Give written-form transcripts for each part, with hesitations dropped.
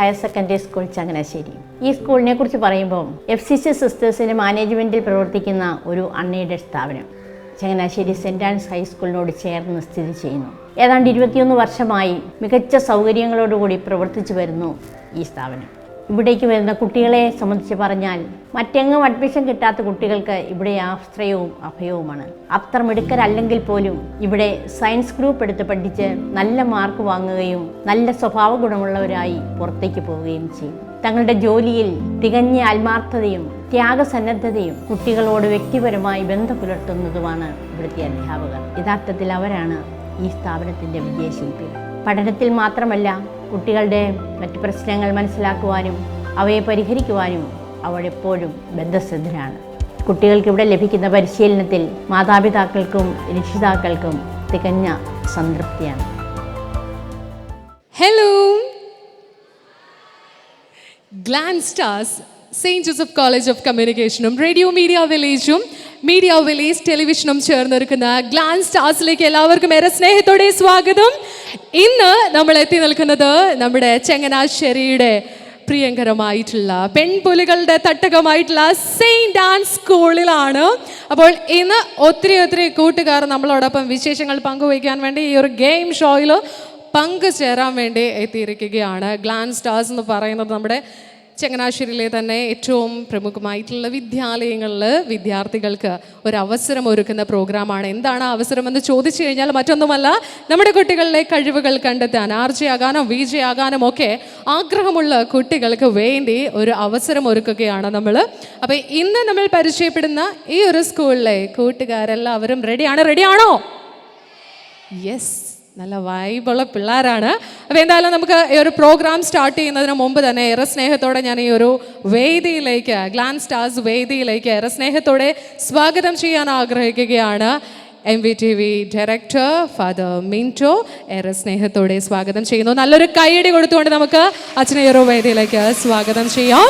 Higher secondary school Changanassery. ഈ സ്കൂളിനെ കുറിച്ച് പറയുമ്പോൾ FCC സിസ്റ്റേഴ്സിൻ്റെ മാനേജ്മെൻറ്റിൽ പ്രവർത്തിക്കുന്ന ഒരു അൺഎയ്ഡഡ് സ്ഥാപനം ചങ്ങനാശ്ശേരി സെൻറ് ആൻസ് ഹൈസ്കൂളിനോട് ചേർന്ന് സ്ഥിതി ചെയ്യുന്നു. ഏതാണ്ട് 21 വർഷമായി മികച്ച സൗകര്യങ്ങളോടുകൂടി പ്രവർത്തിച്ചു വരുന്നു ഈ സ്ഥാപനം. ഇവിടേക്ക് വരുന്ന കുട്ടികളെ സംബന്ധിച്ച് പറഞ്ഞാൽ മറ്റെങ്ങും അഡ്മിഷൻ കിട്ടാത്ത കുട്ടികൾക്ക് ഇവിടെ ആശ്രയവും അഭയവുമാണ്. അത്ര മിടുക്കരല്ലെങ്കിൽ പോലും ഇവിടെ സയൻസ് ഗ്രൂപ്പ് എടുത്ത് പഠിച്ച് നല്ല മാർക്ക് വാങ്ങുകയും നല്ല സ്വഭാവ ഗുണമുള്ളവരായി പുറത്തേക്ക് പോവുകയും ചെയ്യും. തങ്ങളുടെ ജോലിയിൽ തികഞ്ഞ ആത്മാർത്ഥതയും ത്യാഗസന്നദ്ധതയും കുട്ടികളോട് വ്യക്തിപരമായി ബന്ധം പുലർത്തുന്നതുമാണ് ഇവിടുത്തെ അധ്യാപകർ. യഥാർത്ഥത്തിൽ അവരാണ് ഈ സ്ഥാപനത്തിൻ്റെ വിജയശില്പികൾ. പഠനത്തിൽ മാത്രമല്ല, കുട്ടികളുടെ മറ്റ് പ്രശ്നങ്ങൾ മനസ്സിലാക്കുവാനും അവയെ പരിഹരിക്കുവാനും അവരെപ്പോഴും ബദ്ധശ്രദ്ധരാണ്. കുട്ടികൾക്ക് ഇവിടെ ലഭിക്കുന്ന പരിശീലനത്തിൽ മാതാപിതാക്കൾക്കും രക്ഷിതാക്കൾക്കും തികഞ്ഞ സംതൃപ്തിയാണ്. Hello, Glance Stars Saint Joseph College of കമ്മ്യൂണിക്കേഷനും റേഡിയോ മീഡിയ വില്ലേജും മീഡിയ വില്ലേജ് ടെലിവിഷനും ചേർന്നൊരുക്കുന്ന ഗ്ലാൻസ് സ്റ്റാർസിലേക്ക് എല്ലാവർക്കും ഏറെ സ്നേഹത്തോടെ സ്വാഗതം. ഇന്ന് നമ്മൾ എത്തി നിൽക്കുന്നത് നമ്മുടെ ചങ്ങനാശ്ശേരിയുടെ പ്രിയങ്കരമായിട്ടുള്ള പെൺപുലികളുടെ തട്ടകമായിട്ടുള്ള സെയിൻറ്റ് ആൻസ് സ്കൂളിലാണ്. അപ്പോൾ ഇന്ന് ഒത്തിരി കൂട്ടുകാർ നമ്മളോടൊപ്പം വിശേഷങ്ങൾ പങ്കുവയ്ക്കാൻ വേണ്ടി ഈ ഒരു ഗെയിം ഷോയിൽ പങ്കുചേരാൻ വേണ്ടി എത്തിയിരിക്കുകയാണ്. ഗ്ലാൻസ് സ്റ്റാർസ് എന്ന് പറയുന്നത് നമ്മുടെ ചങ്ങനാശ്ശേരിയിലെ തന്നെ ഏറ്റവും പ്രമുഖമായിട്ടുള്ള വിദ്യാലയങ്ങളിൽ വിദ്യാർത്ഥികൾക്ക് ഒരു അവസരം ഒരുക്കുന്ന പ്രോഗ്രാമാണ്. എന്താണ് അവസരം എന്ന് ചോദിച്ചു കഴിഞ്ഞാൽ മറ്റൊന്നുമല്ല, നമ്മുടെ കുട്ടികളിലെ കഴിവുകൾ കണ്ടെത്താൻ RJ ആകാനും VJ ആകാനും ഒക്കെ ആഗ്രഹമുള്ള കുട്ടികൾക്ക് വേണ്ടി ഒരു അവസരം ഒരുക്കുകയാണ് നമ്മൾ. അപ്പോൾ ഇന്ന് നമ്മൾ പരിചയപ്പെടുന്ന ഈ ഒരു സ്കൂളിലെ കൂട്ടുകാരെല്ലാവരും റെഡിയാണോ? യെസ്, നല്ല വൈബുള്ള പിള്ളേരാണ്. അപ്പോൾ എന്തായാലും നമുക്ക് ഈ ഒരു പ്രോഗ്രാം സ്റ്റാർട്ട് ചെയ്യുന്നതിന് മുമ്പ് തന്നെ ഏറെ സ്നേഹത്തോടെ ഞാൻ ഈ ഒരു വേദിയിലേക്ക്, ഗ്ലാൻസ് സ്റ്റാർസ് വേദിയിലേക്ക് ഏറെ സ്നേഹത്തോടെ സ്വാഗതം ചെയ്യാൻ ആഗ്രഹിക്കുകയാണ്. MVTV ഡയറക്ടർ ഫാദർ മിൻറ്റോ ഏറെ സ്നേഹത്തോടെ സ്വാഗതം ചെയ്യുന്നു. നല്ലൊരു കൈയടി കൊടുത്തുകൊണ്ട് നമുക്ക് അച്ഛനെ ഈ ഒരു വേദിയിലേക്ക് സ്വാഗതം ചെയ്യാം.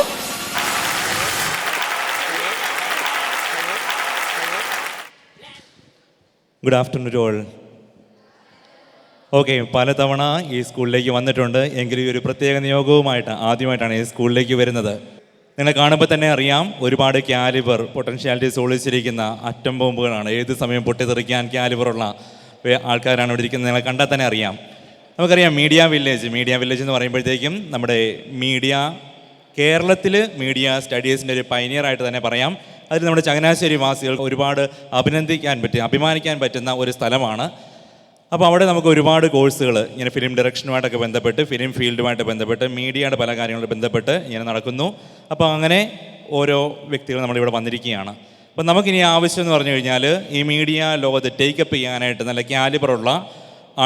Good afternoon all. ഓക്കെ, പലതവണ ഈ സ്കൂളിലേക്ക് വന്നിട്ടുണ്ട്. എങ്കിലും ഈ ഒരു പ്രത്യേക നിയോഗവുമായിട്ട് ആദ്യമായിട്ടാണ് ഈ സ്കൂളിലേക്ക് വരുന്നത്. നിങ്ങളെ കാണുമ്പോൾ തന്നെ അറിയാം, ഒരുപാട് കാലിബർ പൊട്ടൻഷ്യാലിറ്റീസ് ഒളിച്ചിരിക്കുന്ന അറ്റം ബോംബുകളാണ്. ഏത് സമയം പൊട്ടിത്തെറിക്കാൻ കാലിബറുള്ള ആൾക്കാരാണ് ഇവിടെ ഇരിക്കുന്നത്. നിങ്ങളെ കണ്ടാൽ തന്നെ അറിയാം. നമുക്കറിയാം മീഡിയ വില്ലേജ് എന്ന് പറയുമ്പോഴത്തേക്കും നമ്മുടെ കേരളത്തിൽ മീഡിയ സ്റ്റഡീസിൻ്റെ ഒരു പൈനിയറായിട്ട് തന്നെ പറയാം. അതിൽ നമ്മുടെ ചങ്ങനാശ്ശേരി വാസികൾ ഒരുപാട് അഭിമാനിക്കാൻ പറ്റുന്ന ഒരു സ്ഥലമാണ്. അപ്പോൾ അവിടെ നമുക്ക് ഒരുപാട് കോഴ്സുകൾ ഇങ്ങനെ ഫിലിം ഡയറക്ഷനുമായിട്ടൊക്കെ ബന്ധപ്പെട്ട്, ഫിലിം ഫീൽഡുമായിട്ട് ബന്ധപ്പെട്ട്, മീഡിയയുടെ പല കാര്യങ്ങളും ബന്ധപ്പെട്ട് ഇങ്ങനെ നടക്കുന്നു. അപ്പോൾ അങ്ങനെ ഓരോ വ്യക്തികൾ നമ്മളിവിടെ വന്നിരിക്കുകയാണ്. അപ്പോൾ നമുക്കിനി ആവശ്യം എന്ന് പറഞ്ഞു കഴിഞ്ഞാൽ ഈ മീഡിയ ലോകത്ത് ടേക്കപ്പ് ചെയ്യാനായിട്ട് നല്ല കാലിബറുള്ള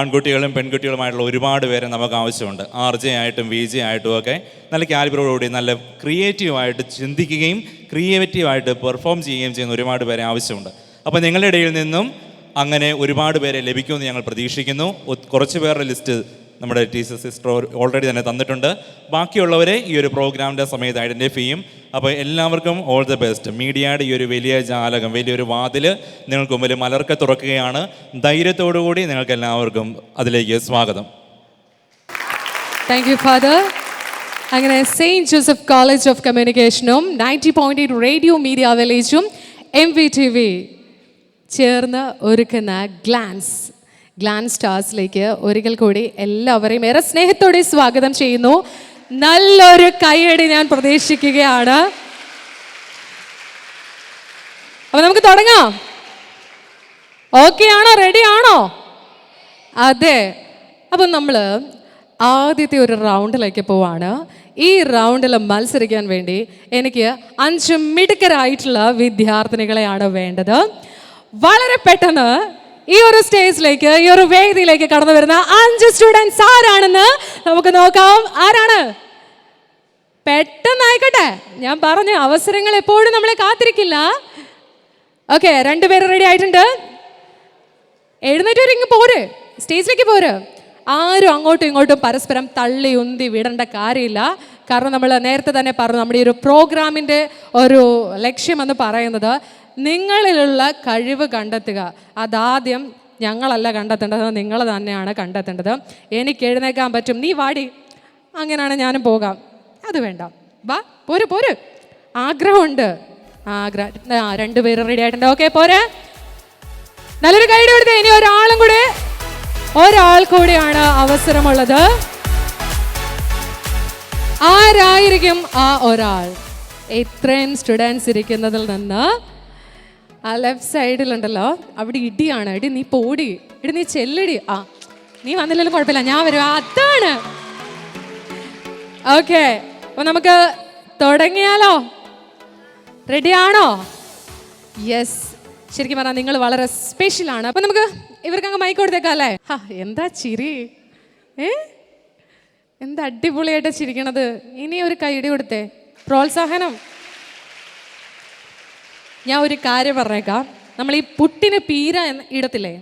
ആൺകുട്ടികളും പെൺകുട്ടികളുമായിട്ടുള്ള ഒരുപാട് പേരെ നമുക്ക് ആവശ്യമുണ്ട്. RJ ആയിട്ടും VJ ആയിട്ടും ഒക്കെ നല്ല കാലിബറോടുകൂടി നല്ല ക്രിയേറ്റീവായിട്ട് ചിന്തിക്കുകയും ക്രിയേറ്റീവായിട്ട് പെർഫോം ചെയ്യുകയും ചെയ്യുന്ന ഒരുപാട് പേരെ ആവശ്യമുണ്ട്. അപ്പോൾ നിങ്ങളുടെ ഇടയിൽ നിന്നും അങ്ങനെ ഒരുപാട് പേരെ ലഭിക്കുമെന്ന് ഞങ്ങൾ പ്രതീക്ഷിക്കുന്നു. കുറച്ച് പേരുടെ ലിസ്റ്റ് നമ്മുടെ ടീച്ചർ സിസ്റ്റർ ഓൾറെഡി തന്നെ തന്നിട്ടുണ്ട്. ബാക്കിയുള്ളവരെ ഈ ഒരു പ്രോഗ്രാമിൻ്റെ സമയത്ത് ഐഡൻറ്റിഫൈ ചെയ്യും. അപ്പോൾ എല്ലാവർക്കും ഓൾ ദ ബെസ്റ്റ്. മീഡിയയുടെ ഈ ഒരു വലിയ ജാലകം, വലിയൊരു വാതിൽ നിങ്ങൾക്ക് മുമ്പിൽ മലർക്കെ തുറക്കുകയാണ്. ധൈര്യത്തോടുകൂടി നിങ്ങൾക്ക് എല്ലാവർക്കും അതിലേക്ക് സ്വാഗതം. Thank you father. അങ്ങനെ സെയിൻറ്റ് ജോസഫ് കോളേജ് ഓഫ് കമ്മ്യൂണിക്കേഷനും 90.8 റേഡിയോ മീഡിയ വില്ലേജും MVTV ചേർന്ന് ഒരുക്കുന്ന ഗ്ലാൻസ് സ്റ്റാർസിലേക്ക് ഒരിക്കൽ കൂടി എല്ലാവരെയും ഏറെ സ്നേഹത്തോടെ സ്വാഗതം ചെയ്യുന്നു. നല്ലൊരു കൈയടി ഞാൻ പ്രതീക്ഷിക്കുകയാണ്. അപ്പോൾ നമുക്ക് തുടങ്ങാം. ഓക്കെ ആണോ? റെഡി ആണോ? അതെ. അപ്പം നമ്മൾ ആദ്യത്തെ ഒരു റൗണ്ടിലേക്ക് പോവാണ്. ഈ റൗണ്ടിൽ മത്സരിക്കാൻ വേണ്ടി എനിക്ക് 5 മിടുക്കരായിട്ടുള്ള വിദ്യാർത്ഥിനികളെയാണ് വേണ്ടത്. വളരെ പെട്ടെന്ന് ഈ ഒരു സ്റ്റേജിലേക്ക്, ഈ ഒരു വേദിയിലേക്ക് കടന്നു വരുന്ന 5 സ്റ്റുഡൻസ് ആരാണെന്ന് നമുക്ക് നോക്കാം. ആരാണ്? പെട്ടെന്നായിക്കോട്ടെ, ഞാൻ പറഞ്ഞു അവസരങ്ങൾ എപ്പോഴും നമ്മളെ കാത്തിരിക്കില്ല. ഓക്കെ, 2 പേര് റെഡി ആയിട്ടുണ്ട്. എഴുന്നേറ്റ് ഇങ്ങ് പോര്, സ്റ്റേജിലേക്ക് പോര്. ആരും അങ്ങോട്ടും ഇങ്ങോട്ടും പരസ്പരം തള്ളി ഉന്തി വിടേണ്ട കാര്യമില്ല. കാരണം നമ്മൾ നേരത്തെ തന്നെ പറഞ്ഞു, നമ്മുടെ ഈ ഒരു പ്രോഗ്രാമിൻ്റെ ഒരു ലക്ഷ്യമെന്ന് പറയുന്നത് നിങ്ങളിലുള്ള കഴിവ് കണ്ടെത്തുക. അതാദ്യം ഞങ്ങളല്ല കണ്ടെത്തേണ്ടത്, നിങ്ങൾ തന്നെയാണ് കണ്ടെത്തേണ്ടത്. എനിക്ക് എഴുന്നേക്കാൻ പറ്റും, നീ വാടി, അങ്ങനെയാണ് ഞാനും പോകാം. അത് വേണ്ട, വാ പോര് പോര്. ആഗ്രഹമുണ്ട്, രണ്ടുപേരും റെഡി ആയിട്ടുണ്ട്. ഓക്കെ പോരെ, നല്ലൊരു ഗൈഡ് കൊടുത്തേ. ഇനി ഒരാൾ കൂടെയാണ് അവസരമുള്ളത്. ആരായിരിക്കും ആ ഒരാൾ? ഇത്രയും സ്റ്റുഡൻസ് ഇരിക്കുന്നതിൽ നിന്ന് ആ ലെഫ്റ്റ് സൈഡിലുണ്ടല്ലോ, അവിടെ ഇടിയാണ്. ഇടി നീ പോടി, ഇടി നീ ചെല്ലടി. നീ വന്നില്ലല്ലോ കുഴപ്പമില്ല, ഞാൻ വരും. അതാണ്. ഓക്കെ, അപ്പൊ നമുക്ക് തുടങ്ങിയാലോ? റെഡിയാണോ? യെസ്, ശരിക്കും പറഞ്ഞാൽ നിങ്ങൾ വളരെ സ്പെഷ്യലാണ്. അപ്പൊ നമുക്ക് ഇവർക്ക് അങ്ങ് മൈക്ക് കൊടുത്തേക്കാം അല്ലേ? എന്താ ചിരി, എന്താ അടിപൊളിയായിട്ട് ചിരിക്കണത്. ഇനി ഒരു കൈയടി കൊടുത്തേ, പ്രോത്സാഹനം. ഞാൻ ഒരു കാര്യം പറഞ്ഞേക്കാം, നമ്മൾ ഈ പുട്ടിന് പീര ഇടത്തില്ലേ,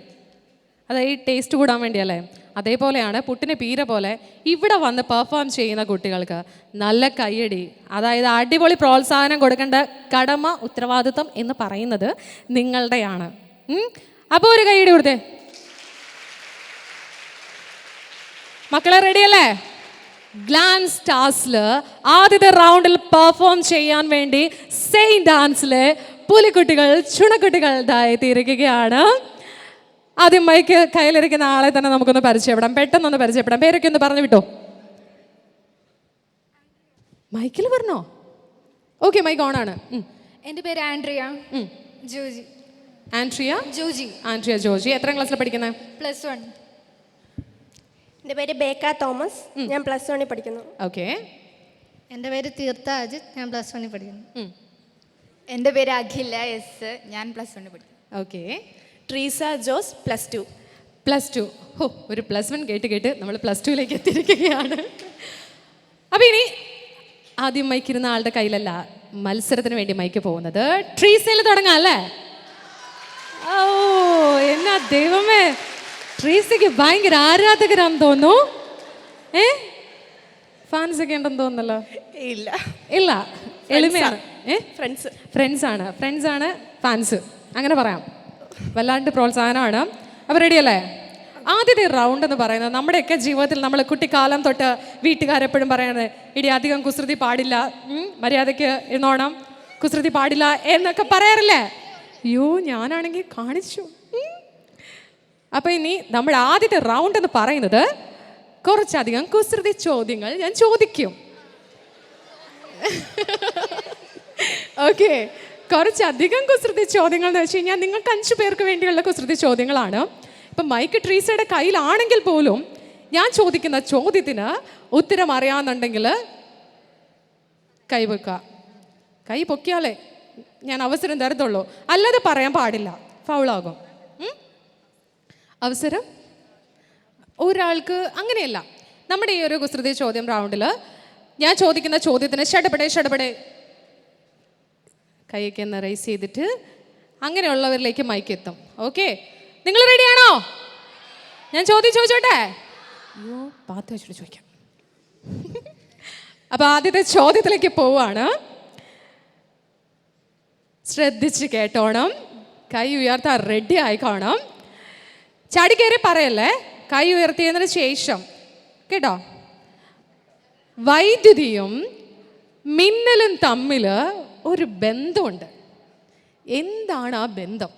അതായത് ഈ ടേസ്റ്റ് കൂടാൻ വേണ്ടിയല്ലേ, അതേപോലെയാണ് പുട്ടിന് പീര പോലെ ഇവിടെ വന്ന് പെർഫോം ചെയ്യുന്ന കുട്ടികൾക്ക് നല്ല കയ്യടി, അതായത് അടിപൊളി പ്രോത്സാഹനം കൊടുക്കേണ്ട കടമ, ഉത്തരവാദിത്വം എന്ന് പറയുന്നത് നിങ്ങളുടെയാണ്. അപ്പോൾ ഒരു കയ്യടി കൊടുത്തേ. മക്കളെ റെഡിയല്ലേ? ഗ്ലാൻസ് സ്റ്റാർസിൽ ആദ്യത്തെ റൗണ്ടിൽ പെർഫോം ചെയ്യാൻ വേണ്ടി സെയിൻറ്റ് ഡാൻസിലെ പുലിക്കുട്ടികൾ, ചുണക്കുട്ടികൾ എത്തിയിരിക്കുകയാണ്. ആദ്യം മൈക്ക് കയ്യിലിരിക്കുന്ന ആളെ തന്നെ നമുക്കൊന്ന് പരിചയപ്പെടാം, പെട്ടെന്നൊന്ന് പരിചയപ്പെടാം. പേരൊക്കെ ഒന്ന് പറഞ്ഞു വിട്ടോ. മൈക്കിൽ പറഞ്ഞോ? ഓക്കെ, മൈക്ക് ഓൺ ആണ്. എൻ്റെ പേര് ആൻഡ്രിയ ജോജി. ആൻഡ്രിയ ജോജി. എത്രാം ക്ലാസ്സിൽ പഠിക്കുന്നത്? +1. എൻ്റെ പേര് ബേക്ക തോമസ്, ഞാൻ +1 പഠിക്കുന്നു. ഓക്കെ. എൻ്റെ പേര് തീർത്ഥ അജിത്, ഞാൻ +1 പഠിക്കുന്നു. എൻ്റെ പേര് അഖില എസ്, ഞാൻ +1 പഠിക്കുന്നു. ഓക്കെ. ട്രീസ ജോസ് +2. ഒരു +1 കേട്ട് നമ്മൾ +2ലേക്ക് എത്തിയിരിക്കുകയാണ്. അപ്പം ഇനി ആദ്യം മൈക്ക് ഇരുന്ന ആളുടെ കയ്യിലല്ല മത്സരത്തിന് വേണ്ടി മൈക്ക് പോകുന്നത്. ട്രീസയിൽ തുടങ്ങാം അല്ലേ? ഓ എന്നാ ദൈവമേ, ട്രീസയ്ക്ക് ഭയങ്കര ആരാധകരാന്ന് തോന്നുന്നു. ഫാൻസ് ഒക്കെ ഉണ്ടെന്ന് തോന്നുന്നല്ലോ. ഇല്ല, എളിമയാണ്. ഫ്രണ്ട്സാണ് ഫാൻസ്, അങ്ങനെ പറയാം. വല്ലാണ്ട് പ്രോത്സാഹനമാണ്. അപ്പോൾ റെഡിയല്ലേ? ആദ്യത്തെ റൗണ്ട് എന്ന് പറയുന്നത് നമ്മുടെയൊക്കെ ജീവിതത്തിൽ നമ്മൾ കുട്ടിക്കാലം തൊട്ട് വീട്ടുകാരെപ്പോഴും പറയുന്നത്, ഇടി അധികം കുസൃതി പാടില്ല, മര്യാദയ്ക്ക് ഇരുന്നോണം, കുസൃതി പാടില്ല എന്നൊക്കെ പറയാറില്ലേ? അയ്യോ, ഞാനാണെങ്കിൽ കാണിച്ചു. അപ്പോൾ ഇനി നമ്മുടെ ആദ്യത്തെ റൗണ്ട് എന്ന് പറയുന്നത് കുറച്ചധികം കുസൃതി ചോദ്യങ്ങൾ ഞാൻ ചോദിക്കും. ഓക്കെ, കുറച്ചധികം കുസൃതി ചോദ്യങ്ങൾ എന്ന് വെച്ച് കഴിഞ്ഞാൽ നിങ്ങൾക്ക് 5 പേർക്ക് വേണ്ടിയുള്ള കുസൃതി ചോദ്യങ്ങളാണ്. ഇപ്പം മൈക്ക് ട്രീസയുടെ കയ്യിലാണെങ്കിൽ പോലും ഞാൻ ചോദിക്കുന്ന ചോദ്യത്തിന് ഉത്തരം അറിയാമെന്നുണ്ടെങ്കിൽ കൈവെക്കുക. കൈ പൊക്കിയാലേ ഞാൻ അവസരം തരത്തുള്ളൂ, അല്ലാതെ പറയാൻ പാടില്ല, ഫൗളാകും. അവസരം ഒരാൾക്ക് അങ്ങനെയല്ല. നമ്മുടെ ഈ ഒരു കുസൃതി ചോദ്യം റൗണ്ടിൽ ഞാൻ ചോദിക്കുന്ന ചോദ്യത്തിന് ഷടപടെ കൈയൊക്കെ ഒന്ന് റൈസ് ചെയ്തിട്ട് അങ്ങനെയുള്ളവരിലേക്ക് മൈക്ക് എത്തും. ഓക്കെ, നിങ്ങൾ റെഡിയാണോ? ഞാൻ ചോദിച്ചോട്ടെ? അയ്യോ, പാത്ത് വെച്ചിട്ട് ചോദിക്കാം. അപ്പോൾ ആദ്യത്തെ ചോദ്യത്തിലേക്ക് പോവാണ്. ശ്രദ്ധിച്ച് കേട്ടോണം, കൈ ഉയർത്താൻ റെഡി ആയിക്കോണം. ചാടിക്കയറി പറയല്ലേ, കൈ ഉയർത്തിയതിന് ശേഷം കേട്ടോ. വൈദ്യുതിയും മിന്നലും തമ്മിൽ ഒരു ബന്ധമുണ്ട്. എന്താണ് ആ ബന്ധം?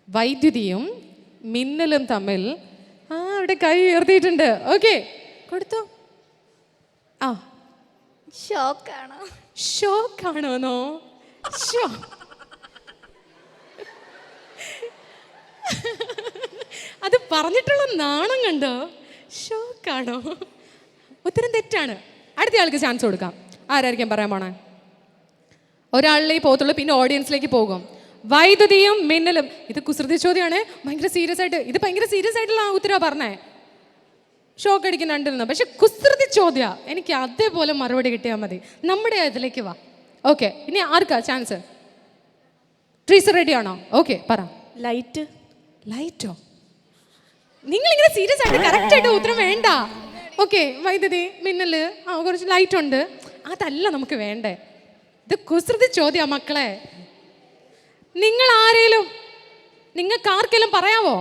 വൈദ്യുതിയും മിന്നലും തമ്മിൽ അവിടെ കൈ ഉയർത്തിയിട്ടുണ്ട്. ഓക്കെ, കൊടുത്തു. ഷോക്കാണോന്നോ? അത് പറഞ്ഞിട്ടുള്ള നാണം കണ്ടോ? ഷോക്കാണോ? ഉത്തരം തെറ്റാണ്. അടുത്ത ആൾക്ക് ചാൻസ് കൊടുക്കാം. ആരായിരിക്കും പറയാൻ പോണേ? ഒരാളിലേക്ക് പോകത്തുള്ളൂ, പിന്നെ ഓഡിയൻസിലേക്ക് പോകും. വൈദ്യുതിയും മിന്നലും, ഇത് കുസൃതി ചോദ്യമാണ്. ഭയങ്കര സീരിയസ് ആയിട്ടുള്ള ഉത്തരവാ പറഞ്ഞേ. ഷോക്ക് അടിക്കുന്ന കണ്ടിരുന്നു, പക്ഷെ കുസൃതി ചോദ്യ. എനിക്ക് അതേപോലെ മറുപടി കിട്ടിയാൽ മതി. നമ്മുടെ ഇതിലേക്ക് വാ. ഓക്കെ, ഇനി ആർക്കാ ചാൻസ്? ട്രീസ് റെഡിയാണോ? ഓക്കെ, പറ. ലൈറ്റോ? നിങ്ങളിങ്ങനെ സീരിയസ് ആയിട്ട് കറക്റ്റ് ആയിട്ട് ഉത്തരം വേണ്ട. ഓക്കെ, വൈദ്യുതി, മിന്നല്, കുറച്ച് ലൈറ്റ് ഉണ്ട്, അതല്ല നമുക്ക് വേണ്ടേ. ഇത് കുസൃതി ചോദ്യ മക്കളെ. നിങ്ങൾക്ക് ആർക്കെങ്കിലും പറയാവോ?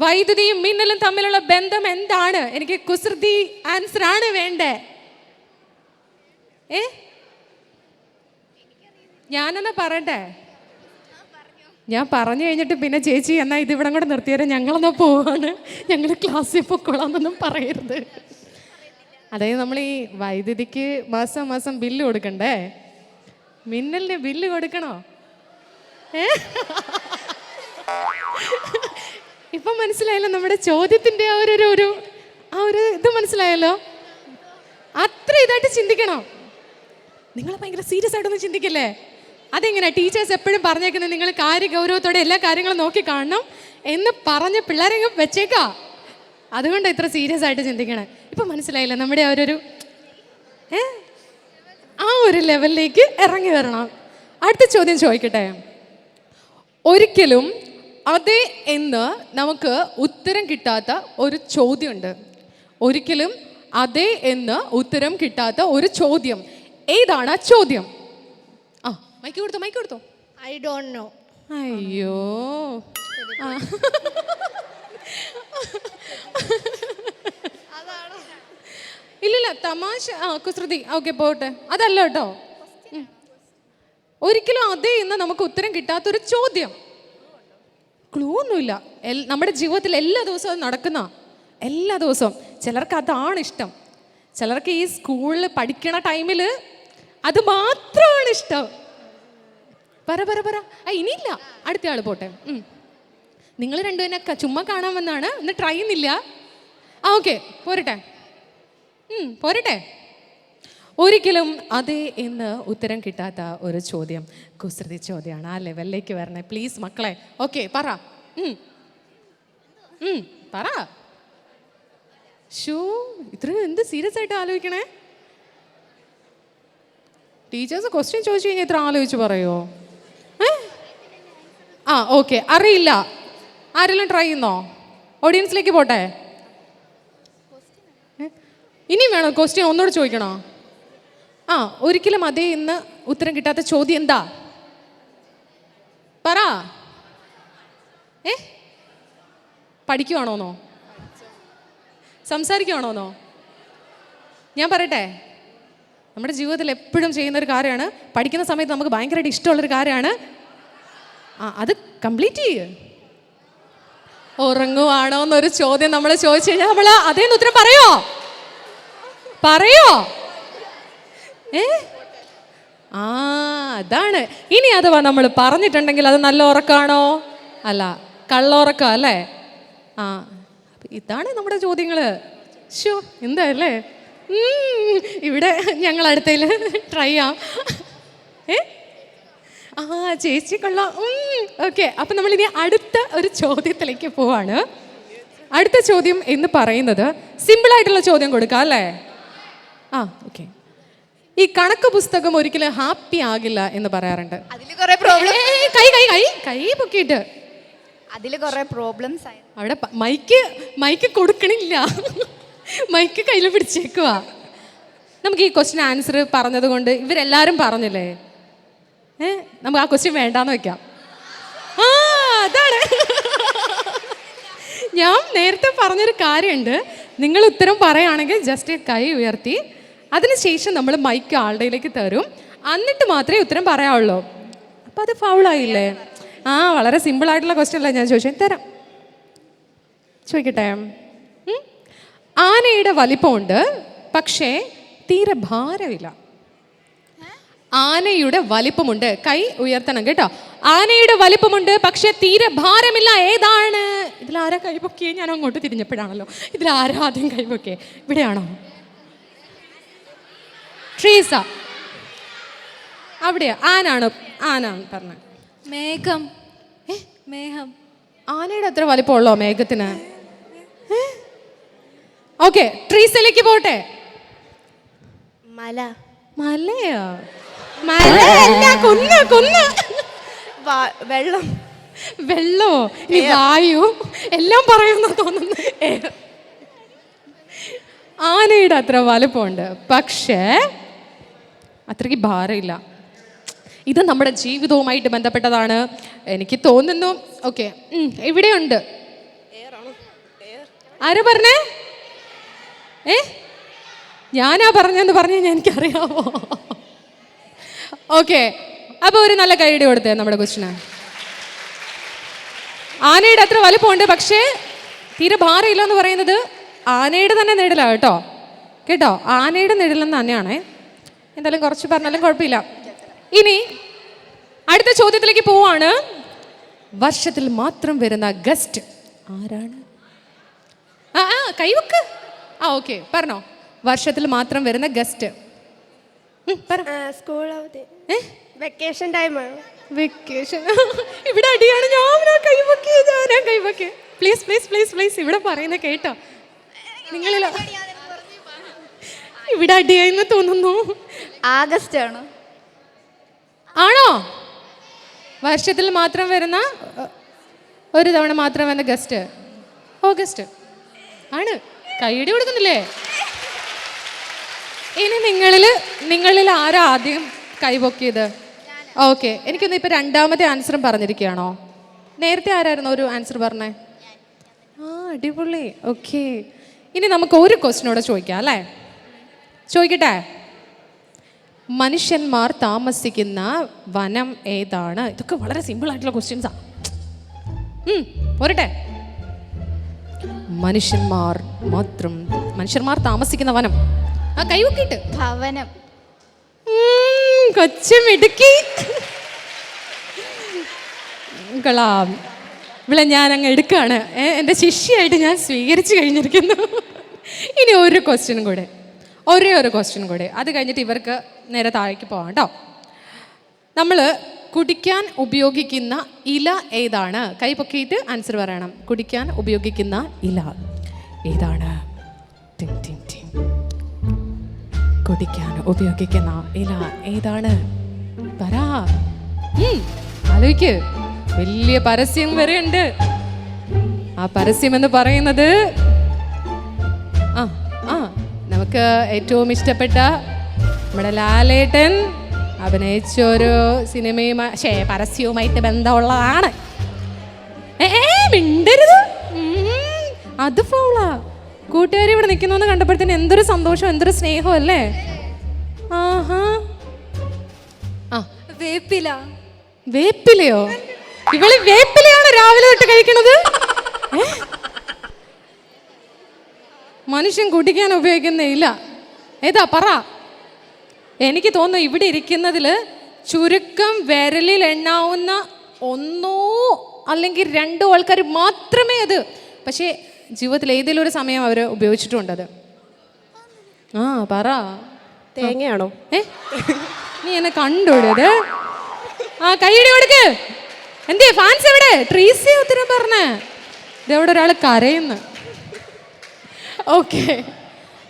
വൈദ്യുതിയും മിന്നലും തമ്മിലുള്ള ബന്ധം എന്താണ്? എനിക്ക് കുസൃതി ആൻസർ ആണ് വേണ്ടേ? ഞാനെന്നാ പറയട്ടെ? ഞാൻ പറഞ്ഞു കഴിഞ്ഞിട്ട് പിന്നെ ചേച്ചി എന്നാൽ ഇതിവിടെ കൂടെ നിർത്തിയാലും ഞങ്ങളെന്നാ പോവാണ്, ഞങ്ങൾ ക്ലാസ്സിൽ പൊക്കോളാന്നൊന്നും പറയരുത്. അതായത് നമ്മൾ ഈ വൈദ്യുതിക്ക് മാസം മാസം ബില്ല് കൊടുക്കണ്ടേ? മിന്നലിന് ബില്ല് കൊടുക്കണോ? ഇപ്പം മനസ്സിലായല്ലോ നമ്മുടെ ചോദ്യത്തിൻ്റെ ആ ഒരു ഇത് മനസ്സിലായല്ലോ. അത്ര ഇതായിട്ട് ചിന്തിക്കണം. നിങ്ങൾ ഭയങ്കര സീരിയസ് ആയിട്ടൊന്നും ചിന്തിക്കില്ലേ? അതെങ്ങനെ ടീച്ചേഴ്സ് എപ്പോഴും പറഞ്ഞേക്കുന്നത് നിങ്ങൾ കാര്യഗൗരവത്തോടെ എല്ലാ കാര്യങ്ങളും നോക്കി കാണണം എന്ന് പറഞ്ഞ് പിള്ളേരെങ്കിലും വെച്ചേക്കാ. അതുകൊണ്ട് ഇത്ര സീരിയസ് ആയിട്ട് ചിന്തിക്കണേ. ഇപ്പം മനസ്സിലായില്ല നമ്മുടെ ആ ഒരു ലെവലിലേക്ക് ഇറങ്ങി വരണം. അടുത്ത ചോദ്യം ചോദിക്കട്ടെ. ഒരിക്കലും അതെ എന്ന് നമുക്ക് ഉത്തരം കിട്ടാത്ത ഒരു ചോദ്യമുണ്ട്. ഒരിക്കലും അതെ എന്ന് ഉത്തരം കിട്ടാത്ത ഒരു ചോദ്യം. ഏതാണ് ആ ചോദ്യം? മൈക്ക് കൊടുത്തോ. I don't know. അയ്യോ, ഇല്ലില്ല, തമാശ. കുസൃതി. ഓക്കെ, പോട്ടെ, അതല്ല കേട്ടോ. ഒരിക്കലും അതേ എന്ന് നമുക്ക് ഉത്തരം കിട്ടാത്തൊരു ചോദ്യം. ക്ലൂ ഒന്നുമില്ല. നമ്മുടെ ജീവിതത്തിൽ എല്ലാ ദിവസവും അത് നടക്കുന്ന, എല്ലാ ദിവസവും. ചിലർക്ക് അതാണ് ഇഷ്ടം, ചിലർക്ക് ഈ സ്കൂളിൽ പഠിക്കണ ടൈമിൽ അത് മാത്രമാണ് ഇഷ്ടം. പറ. ഇനിയില്ല, അടുത്ത ആൾ പോട്ടെ. നിങ്ങൾ രണ്ടുപേരെ ചുമ്മാ കാണാൻ വന്നാണ്, ഇന്ന് ട്രൈ ചെയ്യുന്നില്ല. ഓക്കെ, പോരട്ടെ. ഒരിക്കലും അതെ എന്ന് ഉത്തരം കിട്ടാത്ത ഒരു ചോദ്യം കുസൃതി ചോദ്യമാണ്. ആ ലെവലിലേക്ക് വരണേ പ്ലീസ് മക്കളെ. ഓക്കെ, പറ. ഇത്രയും എന്ത് സീരിയസ് ആയിട്ട് ആലോചിക്കണേ? ടീച്ചേഴ്സ് ക്വസ്റ്റ്യൻ ചോദിച്ചു കഴിഞ്ഞാൽ ഇത്ര ആലോചിച്ച് പറയുമോ? ഓക്കെ, അറിയില്ല. ആരെല്ലാം ട്രൈ ചെയ്യുന്നോ? ഓഡിയൻസിലേക്ക് പോട്ടെ. ഇനിയും വേണോ ക്വസ്റ്റ്യൻ? ഒന്നുകൂടെ ചോദിക്കണോ? ഒരിക്കലും അതേ ഇന്ന് ഉത്തരം കിട്ടാത്ത ചോദ്യം എന്താ? പറ. പഠിക്കുവാണോന്നോ? സംസാരിക്കുവാണോന്നോ? ഞാൻ പറയട്ടെ, നമ്മുടെ ജീവിതത്തിൽ എപ്പോഴും ചെയ്യുന്നൊരു കാര്യമാണ്, പഠിക്കുന്ന സമയത്ത് നമുക്ക് ഭയങ്കരമായിട്ട് ഇഷ്ടമുള്ളൊരു കാര്യമാണ്. അത് കംപ്ലീറ്റ് ചെയ്യ്. ഉറങ്ങുവാണോ എന്നൊരു ചോദ്യം നമ്മൾ ചോദിച്ചു കഴിഞ്ഞാൽ നമ്മൾ അതേന്ന് ഉത്തരം പറയോ? അതാണ്. ഇനി അഥവാ നമ്മൾ പറഞ്ഞിട്ടുണ്ടെങ്കിൽ അത് നല്ല ഉറക്കാണോ? അല്ല, കള്ളുറക്കം അല്ലേ? ഇതാണ് നമ്മുടെ ചോദ്യങ്ങള്. എന്താ ഇവിടെ ഞങ്ങൾ അടുത്തതിൽ ട്രൈ ചെയ്യാം. ചേച്ചി കൊള്ളാം. ഓക്കെ, അപ്പം നമ്മളിനി അടുത്ത ഒരു ചോദ്യത്തിലേക്ക് പോവാണ്. അടുത്ത ചോദ്യം എന്ന് പറയുന്നത് സിമ്പിളായിട്ടുള്ള ചോദ്യം കൊടുക്കാം അല്ലേ? ഓക്കെ. ഈ കണക്ക് പുസ്തകം ഒരിക്കലും ഹാപ്പി ആകില്ല എന്ന് പറയാറുണ്ട്. കൈ പൊക്കിയിട്ട് അതില് കുറെ പ്രോബ്ലംസ്. അവിടെ മൈക്ക് കൊടുക്കണില്ല, മൈക്ക് കയ്യിൽ പിടിച്ചേക്കുക. നമുക്ക് ഈ ക്വസ്റ്റ്യൻ ആൻസർ പറഞ്ഞത് കൊണ്ട് ഇവരെല്ലാരും പറഞ്ഞില്ലേ, നമുക്ക് ആ ക്വസ്റ്റ്യൻ വേണ്ടാന്ന് വെക്കാം. അതാണ് ഞാൻ നേരത്തെ പറഞ്ഞൊരു കാര്യമുണ്ട്. നിങ്ങൾ ഉത്തരം പറയുകയാണെങ്കിൽ ജസ്റ്റ് കൈ ഉയർത്തി, അതിനുശേഷം നമ്മൾ മൈക്ക് ആളുടെയിലേക്ക് തരും, എന്നിട്ട് മാത്രമേ ഉത്തരം പറയാവുള്ളൂ. അപ്പം അത് ഫൗളായില്ലേ? വളരെ സിമ്പിളായിട്ടുള്ള ക്വസ്റ്റ്യൻ അല്ല ഞാൻ ചോദിച്ചത്. തരാം, ചോദിക്കട്ടെ. ആനയുടെ വലിപ്പമുണ്ട് പക്ഷേ തീരെ ഭാരമില്ല. ആനയുടെ വലിപ്പമുണ്ട്, കൈ ഉയർത്തണം കേട്ടോ. ആനയുടെ വലിപ്പമുണ്ട് പക്ഷെ തീരെ ഭാരമില്ല, ഏതാണ്? ഇതിലാരാ കൈപൊക്കിയേ? ഞാൻ അങ്ങോട്ട് തിരിഞ്ഞപ്പോഴാണല്ലോ. ഇതിലാരാ ആദ്യം കൈപൊക്കിയേ? ഇവിടെയാണോ? ട്രീസ അവിടെയാ? ആനാണ് പറഞ്ഞ മേഘം. ആനയുടെ അത്ര വലിപ്പമുള്ളോ മേഘത്തിന്? ഓക്കെ, ട്രീസിലേക്ക് പോട്ടെ. മലയോ? മലയല്ല, കുന്ന്. വെള്ളമോ? ഈ വായു എല്ലാം പറയുന്ന തോന്നുന്നു. ആനയുടെ അത്ര വലുപ്പമുണ്ട് പക്ഷേ അത്രയ്ക്ക് ഭാരമില്ല. ഇത് നമ്മുടെ ജീവിതവുമായിട്ട് ബന്ധപ്പെട്ടതാണ് എനിക്ക് തോന്നുന്നു. ഓക്കെ, ഇവിടെയുണ്ട്. ആരാ പറഞ്ഞേ? ഞാനാ പറഞ്ഞെന്ന് പറഞ്ഞു കഴിഞ്ഞാൽ എനിക്കറിയാമോ? ഓക്കെ, അപ്പോൾ ഒരു നല്ല കൈയടി കൊടുത്തേ നമ്മുടെ കൊച്ചിന്. ആനയുടെ അത്ര വലുപ്പമുണ്ട്, പക്ഷേ തീരെ ഭാരമില്ല എന്ന് പറയുന്നത് ആനയുടെ തന്നെ നിഴലാണ് കേട്ടോ. കേട്ടോ, ആനയുടെ നിഴലെന്ന് തന്നെയാണേ. എന്തായാലും കുറച്ച് പറഞ്ഞാലും കുഴപ്പമില്ല. ഇനി അടുത്ത ചോദ്യത്തിലേക്ക് പോവാണ്. വർഷത്തിൽ മാത്രം വരുന്ന ഗസ്റ്റ് ആരാണ്? കൈവക്ക്. ഓക്കെ, പറഞ്ഞോ. വർഷത്തിൽ മാത്രം വരുന്ന ഗസ്റ്റ്. സ്കൂൾ അവധി, വെക്കേഷൻ ടൈമാണ്. വെക്കേഷൻ. ഇവിടെ അടിയാണ്. ഞാൻ കൈവക്കേ. പ്ലീസ് പ്ലീസ് പ്ലീസ് പ്ലീസ്, ഇവിടെ പറയുന്ന കേട്ടോ. നിങ്ങളിൽ ഇവിടെ അടിയായെന്ന് തോന്നുന്നു. ആഗസ്റ്റ് ആണോ? ആണോ? വർഷത്തിൽ മാത്രം വരുന്ന, ഒരു തവണ മാത്രം വരുന്ന ഗസ്റ്റ് ഓഗസ്റ്റ് ആണ്. കൈയടി കൊടുക്കുന്നില്ലേ? ഇനി നിങ്ങളിൽ ആരാ ആദ്യം കൈപൊക്കിയത്? ഓക്കെ, എനിക്കൊന്ന് ഇപ്പം രണ്ടാമത്തെ ആൻസറും പറഞ്ഞിരിക്കുകയാണോ? നേരത്തെ ആരായിരുന്നു ഒരു ആൻസർ പറഞ്ഞേ? അടിപൊളി. ഓക്കെ, ഇനി നമുക്ക് ഒരു ക്വസ്റ്റിനോടെ ചോദിക്കാം അല്ലേ? ചോദിക്കട്ടെ. മനുഷ്യന്മാർ താമസിക്കുന്ന വനം ഏതാണ്? ഇതൊക്കെ വളരെ സിമ്പിൾ ആയിട്ടുള്ള ക്വസ്റ്റ്യൻസാ. പോരട്ടെ. മനുഷ്യന്മാർ താമസിക്കുന്ന വനം. കൈവക്കിട്ട് ഭവനം. കൊച്ചുമിടുക്കി. കൊള്ളാം. ഇവിടെ ഞാൻ അങ്ങ് എടുക്കുകയാണ്. എൻ്റെ ശിഷ്യായിട്ട് ഞാൻ സ്വീകരിച്ചു കഴിഞ്ഞിരിക്കുന്നു. ഇനി ഒരു ക്വസ്റ്റ്യനും കൂടെ, ഒരേ ഒരു ക്വസ്റ്റ്യൻ കൂടെ, അത് കഴിഞ്ഞിട്ട് ഇവർക്ക് നേരെ താഴേക്ക് പോകാം കേട്ടോ. നമ്മൾ കുടിക്കാൻ ഉപയോഗിക്കുന്ന ഇല ഏതാണ്? കൈ പൊക്കിയിട്ട് ആൻസർ പറയണം. കുടിക്കാൻ ഉപയോഗിക്കുന്ന ഇല ഏതാണ്? കുടിക്കാൻ ഉപയോഗിക്കുന്ന ഇല ഏതാണ്? പറ. ആലോചിക്ക്. വലിയ പരസ്യം വരെ ഉണ്ട്. ആ പരസ്യം എന്ന് പറയുന്നത് നമുക്ക് ഏറ്റവും ഇഷ്ടപ്പെട്ട നമ്മുടെ ലാലേട്ടൻ അഭിനയിച്ച ഒരു പരസ്യവുമായിട്ട് ബന്ധമുള്ളതാണ്. മിണ്ടരുത്. അത് ഫൗളാ. കൂട്ടുകാരി ഇവിടെ നിൽക്കുന്നു കണ്ടപ്പോഴത്തേന് എന്തൊരു സന്തോഷം, എന്തൊരു സ്നേഹം അല്ലേ? വേപ്പില. വേപ്പിലയോ? ഇവള് വേപ്പിലയാണ് രാവിലെ തൊട്ട് കഴിക്കണത്? മനുഷ്യൻ കുടിക്കാൻ ഉപയോഗിക്കുന്ന ഇല ഏതാ പറ. എനിക്ക് തോന്നുന്നു ഇവിടെ ഇരിക്കുന്നതിൽ ചുരുക്കം വിരലിൽ എണ്ണാവുന്ന ഒന്നോ അല്ലെങ്കിൽ രണ്ടോ ആൾക്കാർ മാത്രമേ അത്, പക്ഷേ ജീവിതത്തിൽ ഏതെങ്കിലും ഒരു സമയം അവർ ഉപയോഗിച്ചിട്ടുണ്ടത്. പറ. തേങ്ങയാണോ? നീ എന്നെ കണ്ടോടിയത്? കൈയടി കൊടുക്ക്. എന്തേ ഫാൻസ് എവിടെ? ട്രീസി ഉത്തരം പറഞ്ഞേ. ഇതെവിടെ ഒരാൾ കരയുന്നു. ഓക്കെ,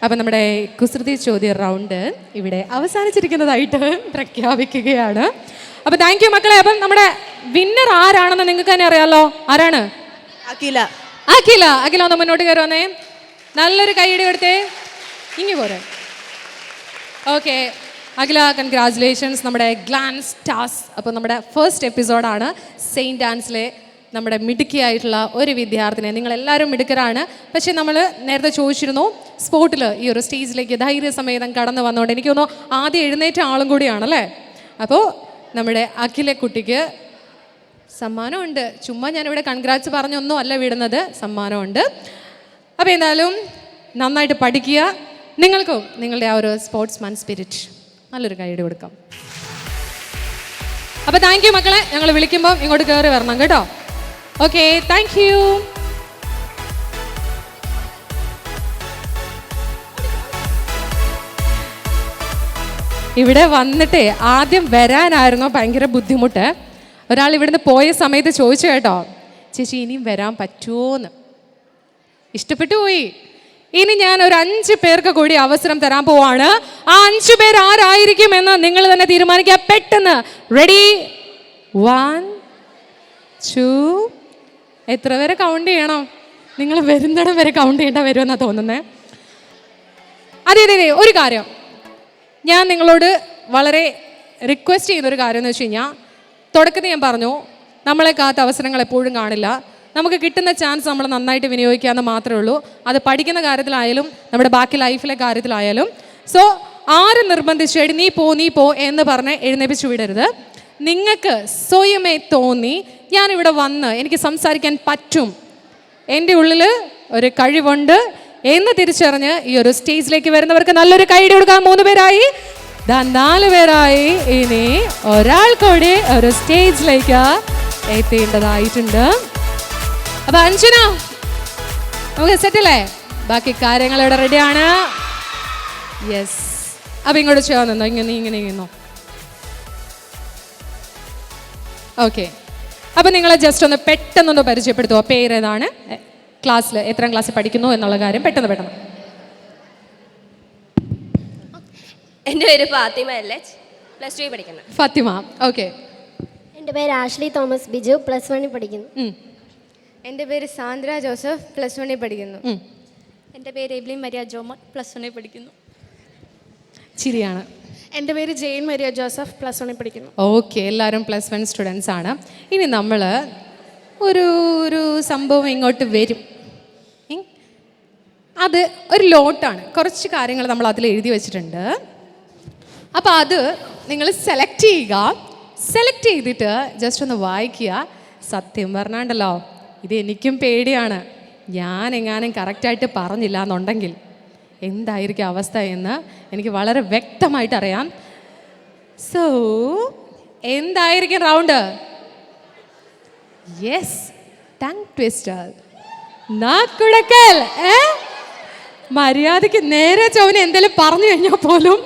അപ്പം നമ്മുടെ കുസൃതി ചോദ്യ റൗണ്ട് ഇവിടെ അവസാനിച്ചിരിക്കുന്നതായിട്ട് പ്രഖ്യാപിക്കുകയാണ്. അപ്പം താങ്ക് യു മക്കളെ. അപ്പം നമ്മുടെ വിന്നർ ആരാണെന്ന് നിങ്ങൾക്ക് തന്നെ അറിയാമല്ലോ. ആരാണ്? അഖില. അഖില ഒന്ന് മുന്നോട്ട് കയറി വന്നേ. നല്ലൊരു കൈയടി കൊടുത്തേ. ഇങ്ങി പോരെ. ഓക്കെ അഖില, കൺഗ്രാജുലേഷൻസ്. നമ്മുടെ ഗ്ലാൻസ് സ്റ്റാർസ്. അപ്പോൾ നമ്മുടെ ഫസ്റ്റ് എപ്പിസോഡാണ്. സെയിൻറ്റ് ആൻസിലെ നമ്മുടെ മിടുക്കിയായിട്ടുള്ള ഒരു വിദ്യാർത്ഥിനെ. നിങ്ങളെല്ലാവരും മിടുക്കരാണ്. പക്ഷേ നമ്മൾ നേരത്തെ ചോദിച്ചിരുന്നു, സ്പോട്ടിൽ ഈ ഒരു സ്റ്റേജിലേക്ക് ധൈര്യസമേതം കടന്നു വന്നുകൊണ്ട് എനിക്ക് തോന്നുന്നു ആദ്യം എഴുന്നേറ്റ ആളും കൂടിയാണല്ലേ. അപ്പോൾ നമ്മുടെ അഖില കുട്ടിക്ക് സമ്മാനമുണ്ട്. ചുമ്മാ ഞാനിവിടെ കൺഗ്രാറ്റ്സ് പറഞ്ഞൊന്നും അല്ല വിടുന്നത്, സമ്മാനമുണ്ട്. അപ്പോൾ എന്തായാലും നന്നായിട്ട് പഠിക്കുക. നിങ്ങൾക്കും നിങ്ങളുടെ ആ ഒരു സ്പോർട്സ്മാൻ സ്പിരിറ്റ് നല്ലൊരു കൈയ്യടി കൊടുക്കാം. അപ്പോൾ താങ്ക് യു മക്കളെ. ഞങ്ങൾ വിളിക്കുമ്പോൾ ഇങ്ങോട്ട് കയറി വരണം കേട്ടോ. Okay, thank you. ഇവിടെ വന്നിട്ടേ ആദ്യം വരാനായിരുന്നോ ഭയങ്കര ബുദ്ധിമുട്ട്. ഒരാൾ ഇവിടുന്ന് പോയ സമയത്ത് ചോദിച്ചു കേട്ടോ, ചേച്ചി ഇനിയും വരാൻ പറ്റുമോന്ന്. ഇഷ്ടപ്പെട്ടു പോയി. ഇനി ഞാൻ ഒരു 5 പേർക്ക് കൂടി അവസരം തരാൻ പോവാണ്. ആ 5 പേർ ആരായിരിക്കും എന്ന് നിങ്ങൾ തന്നെ തീരുമാനിക്കുക. പെട്ടെന്ന്. റെഡി? 1 2. എത്ര വരെ കൗണ്ട് ചെയ്യണം? നിങ്ങൾ വരുന്നിടം വരെ കൗണ്ട് ചെയ്യേണ്ട വരുമെന്നാണ് തോന്നുന്നത്. അതെ, ഒരു കാര്യം ഞാൻ നിങ്ങളോട് വളരെ റിക്വസ്റ്റ് ചെയ്യുന്നൊരു കാര്യം എന്ന് വെച്ച് കഴിഞ്ഞാൽ, തുടക്കത്തിൽ ഞാൻ പറഞ്ഞു നമ്മളെ കാത്ത അവസരങ്ങൾ എപ്പോഴും കാണില്ല. നമുക്ക് കിട്ടുന്ന ചാൻസ് നമ്മൾ നന്നായിട്ട് വിനിയോഗിക്കാമെന്ന് മാത്രമേ ഉള്ളൂ. അത് പഠിക്കുന്ന കാര്യത്തിലായാലും നമ്മുടെ ബാക്കി ലൈഫിലെ കാര്യത്തിലായാലും. സോ ആരും നിർബന്ധിച്ച് നീ പോ എന്ന് പറഞ്ഞ് എഴുന്നേപ്പിച്ച് വിടരുത്. നിങ്ങൾക്ക് സ്വയമേ തോന്നി ഞാനിവിടെ വന്ന് എനിക്ക് സംസാരിക്കാൻ പറ്റും, എൻ്റെ ഉള്ളിൽ ഒരു കഴിവുണ്ട് എന്ന് തിരിച്ചറിഞ്ഞ് ഈ ഒരു സ്റ്റേജിലേക്ക് വരുന്നവർക്ക് നല്ലൊരു കൈയ്യടി കൊടുക്കാം. 3 പേരായി, 4 പേരായി. ഇനി ഒരാൾ കൂടി ഒരു സ്റ്റേജിലേക്ക് എത്തേണ്ടതായിട്ടുണ്ട്. അപ്പൊ അഞ്ജന, നമുക്ക് സെറ്റല്ലേ? ബാക്കി കാര്യങ്ങൾ ഇവിടെ റെഡിയാണ്. യെസ്. അപ്പൊ ഇങ്ങോട്ട് ചെയ്യാൻ നിന്നോ, ഇങ്ങനെ നിന്നോ. ഓക്കെ. അപ്പം നിങ്ങളെ ജസ്റ്റ് ഒന്ന് പെട്ടെന്നൊന്ന് പരിചയപ്പെടുത്തുമോ? പേരേതാണ്, ക്ലാസ്സിൽ എത്രാം ക്ലാസ്സിൽ പഠിക്കുന്നു എന്നുള്ള കാര്യം പെട്ടെന്ന്. എൻ്റെ പേര് ഫാത്തിമ LH, +2 പഠിക്കുന്നു. ഫാത്തിമ, ഓക്കെ. എൻ്റെ പേര് ആഷ്ലി തോമസ് ബിജു, +1 പഠിക്കുന്നു. എൻ്റെ പേര് സാന്ദ്ര ജോസഫ്, +1 പഠിക്കുന്നു. എൻ്റെ പേര് എബ്ലിൻ മരിയ ജോമോൻ, +1 പഠിക്കുന്നു. ചിരിയാണ്. എൻ്റെ പേര് ജെയിൻ മരിയ ജോസഫ്, +1 പഠിക്കുന്നു. ഓക്കെ, എല്ലാവരും +1 സ്റ്റുഡൻസ് ആണ്. ഇനി നമ്മൾ ഒരു സംഭവം ഇങ്ങോട്ട് വരും. അത് ഒരു ലോട്ടാണ്, കുറച്ച് കാര്യങ്ങൾ നമ്മൾ അതിൽ എഴുതി വെച്ചിട്ടുണ്ട്. അപ്പോൾ അത് നിങ്ങൾ സെലക്ട് ചെയ്തിട്ട് ജസ്റ്റ് ഒന്ന് വായിക്കുക. സത്യം പറഞ്ഞാണ്ടല്ലോ, ഇത് എനിക്കും പേടിയാണ്. ഞാൻ എങ്ങാനും കറക്റ്റായിട്ട് പറഞ്ഞില്ല എന്നുണ്ടെങ്കിൽ എന്തായിരിക്കും അവസ്ഥ എന്ന് എനിക്ക് വളരെ വ്യക്തമായിട്ട് അറിയാം. സോ എന്തായിരിക്കും റൗണ്ട്? യെസ്, ടങ് ട്വിസ്റ്റർ, നാക്കുടക്കൽ. മര്യാദയ്ക്ക് നേരെ ചൊവ്വനെ എന്തെങ്കിലും പറഞ്ഞു കഴിഞ്ഞാൽ പോലും